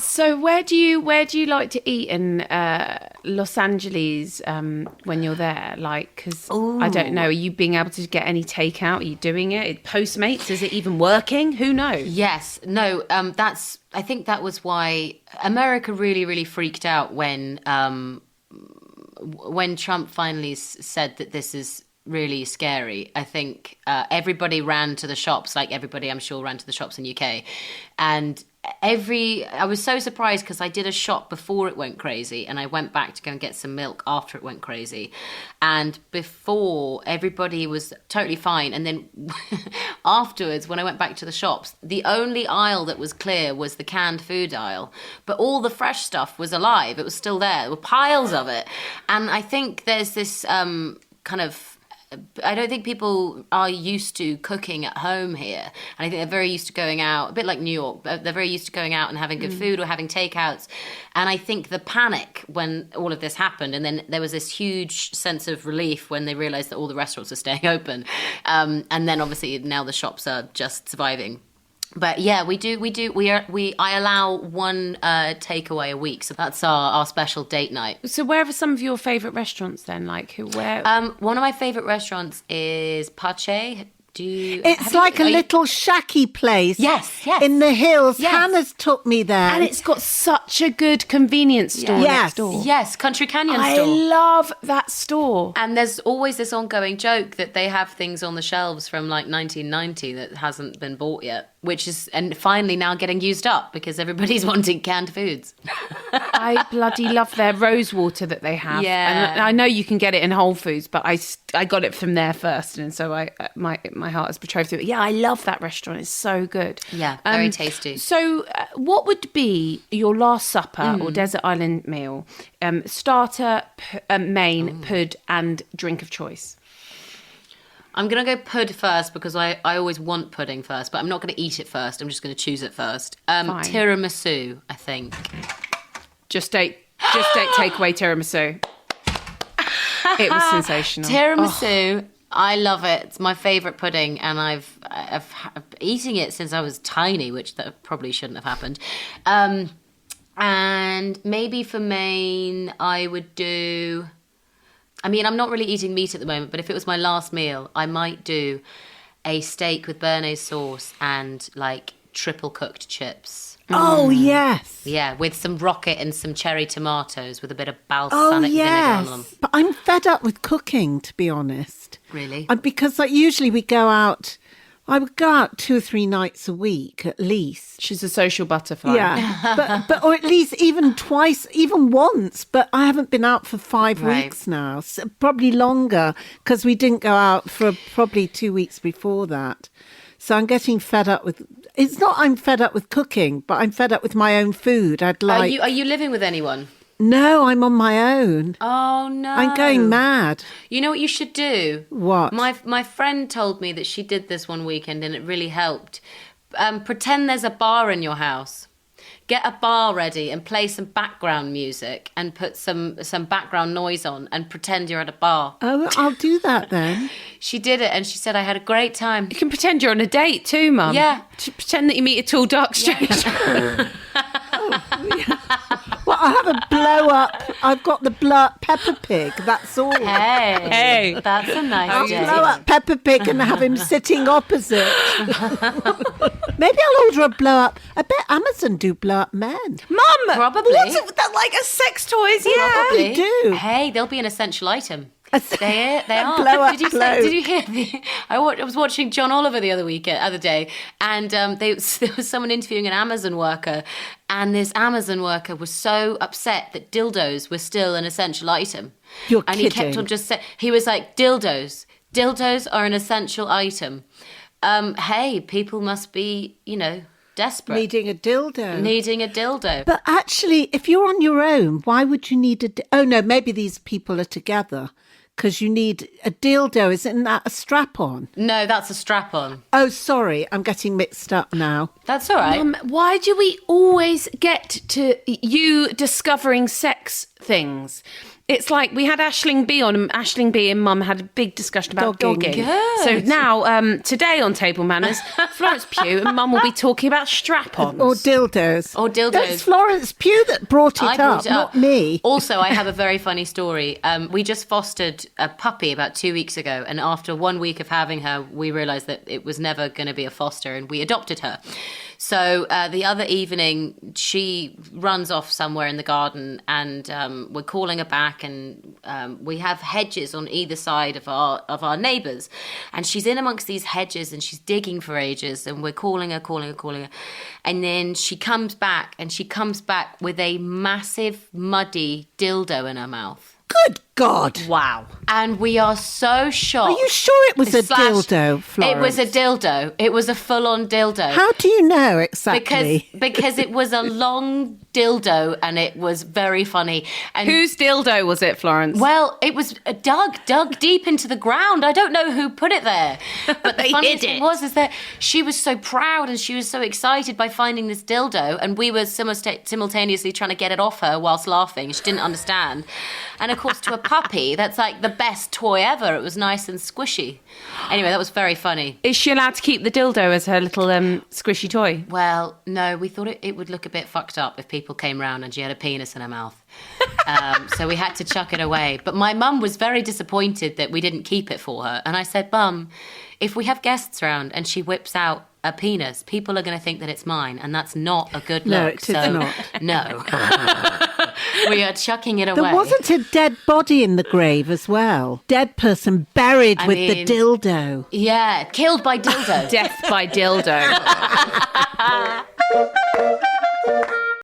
So where do you like to eat in Los Angeles when you're there? Like, because I don't know, are you being able to get any takeout? Are you doing it? Postmates, is it even working? Who knows? Yes, no, I think that was why America really, really freaked out when Trump finally said that this is really scary. I think everybody ran to the shops, like everybody I'm sure ran to the shops in UK, and I was so surprised because I did a shop before it went crazy and I went back to go and get some milk after it went crazy, and before everybody was totally fine, and then afterwards when I went back to the shops, the only aisle that was clear was the canned food aisle, but all the fresh stuff was alive. It was still there were piles of it. And I think there's this kind of, I don't think people are used to cooking at home here. And I think they're very used to going out, a bit like New York. They're very used to going out and having good food or having takeouts. And I think the panic when all of this happened, and then there was this huge sense of relief when they realized that all the restaurants are staying open. And then obviously now the shops are just surviving. But yeah, I allow one takeaway a week, so that's our special date night. So where are some of your favourite restaurants then? Like where? One of my favourite restaurants is Parte. It's like a little shacky place. Yes. In the hills. Yes. Hannah's took me there. And it's got such a good convenience store next door. Yes, Country Canyon store. I love that store. And there's always this ongoing joke that they have things on the shelves from like 1990 that hasn't been bought yet, which is, and finally now getting used up because everybody's wanting canned foods. I bloody love their rose water that they have. Yeah. And I know you can get it in Whole Foods, but I got it from there first. And so my heart is betrothed to it. Yeah, I love that restaurant. It's so good. Yeah, very tasty. So what would be your last supper or desert island meal? Starter, main, pud, and drink of choice. I'm going to go pud first because I always want pudding first, but I'm not going to eat it first. I'm just going to choose it first. Tiramisu, I think. Just ate takeaway tiramisu. It was sensational. Tiramisu, I love it. It's my favourite pudding, and I've eating it since I was tiny, which that probably shouldn't have happened. And maybe for main, I would do... I mean, I'm not really eating meat at the moment, but if it was my last meal, I might do a steak with béarnaise sauce and like triple cooked chips. Oh, yes. Yeah, with some rocket and some cherry tomatoes with a bit of balsamic vinegar on them. But I'm fed up with cooking, to be honest. Really? Because like usually we go out... I would go out 2 or 3 nights a week at least. She's a social butterfly. Yeah, but or at least even twice, even once. But I haven't been out for 5 weeks now, so probably longer because we didn't go out for probably 2 weeks before that. So I'm getting fed up with. It's not I'm fed up with cooking, but I'm fed up with my own food. I'd like. Are you living with anyone? No, I'm on my own. Oh, no. I'm going mad. You know what you should do? What? My friend told me that she did this one weekend and it really helped. Pretend there's a bar in your house. Get a bar ready and play some background music and put some background noise on and pretend you're at a bar. Oh, I'll do that then. She did it and she said, I had a great time. You can pretend you're on a date too, Mum. Yeah. Pretend that you meet a tall, dark stranger. Well, I have a blow up. I've got the blow up Peppa Pig. That's all. Hey, that's a nice I'll day. blow up Peppa Pig and have him sitting opposite. Maybe I'll order a blow up. I bet Amazon do blow up men. Mum! Probably. What's it, that, like a sex toys? Yeah. Probably. They do. Hey, they'll be an essential item. They are. Blow up Did you hear? I was watching John Oliver the other day, and there was someone interviewing an Amazon worker, and this Amazon worker was so upset that dildos were still an essential item. You're and kidding. He kept on just saying, he was like, dildos are an essential item. Hey, people must be, desperate. Needing a dildo. But actually, if you're on your own, why would you need oh, no, maybe these people are together. Because you need a dildo. Isn't that a strap-on? No, that's a strap-on. Oh, sorry. I'm getting mixed up now. That's all right. Why do we always get to you discovering sex things. It's like we had Aisling B on, and Aisling B and Mum had a big discussion about dogging. Good. So now, today on Table Manners, Florence Pugh and Mum will be talking about strap-ons. Or dildos. Or dildos. That's Florence Pugh that brought it I up, brought it not up. me. Also, I have a very funny story. We just fostered a puppy about 2 weeks ago, and after 1 week of having her, we realised that it was never going to be a foster, and we adopted her. So the other evening, she runs off somewhere in the garden, and we're calling her back, and we have hedges on either side of our neighbours, and she's in amongst these hedges, and she's digging for ages, and we're calling her, and then she comes back with a massive muddy dildo in her mouth. Good God. Wow. And we are so shocked. Are you sure it was a dildo, Florence? It was a dildo. It was a full-on dildo. How do you know exactly? Because it was a long dildo, and it was very funny. And Whose dildo was it, Florence? well, it was dug deep into the ground. I don't know who put it there. But the They funniest hid thing it. is that she was so proud and she was so excited by finding this dildo, and we were simultaneously trying to get it off her whilst laughing. She didn't understand. And of course, to a puppy, that's like the best toy ever. It was nice and squishy. Anyway, that was very funny. Is she allowed to keep the dildo as her little squishy toy? Well, no, we thought it would look a bit fucked up if people came round and she had a penis in her mouth. So we had to chuck it away. But my mum was very disappointed that we didn't keep it for her. And I said, Mum, if we have guests round and she whips out a penis, people are going to think that it's mine, and that's not a good look. No, it is not. No. We are chucking it away. There wasn't a dead body in the grave as well. Dead person buried with the dildo. Yeah, killed by dildo. Death by dildo.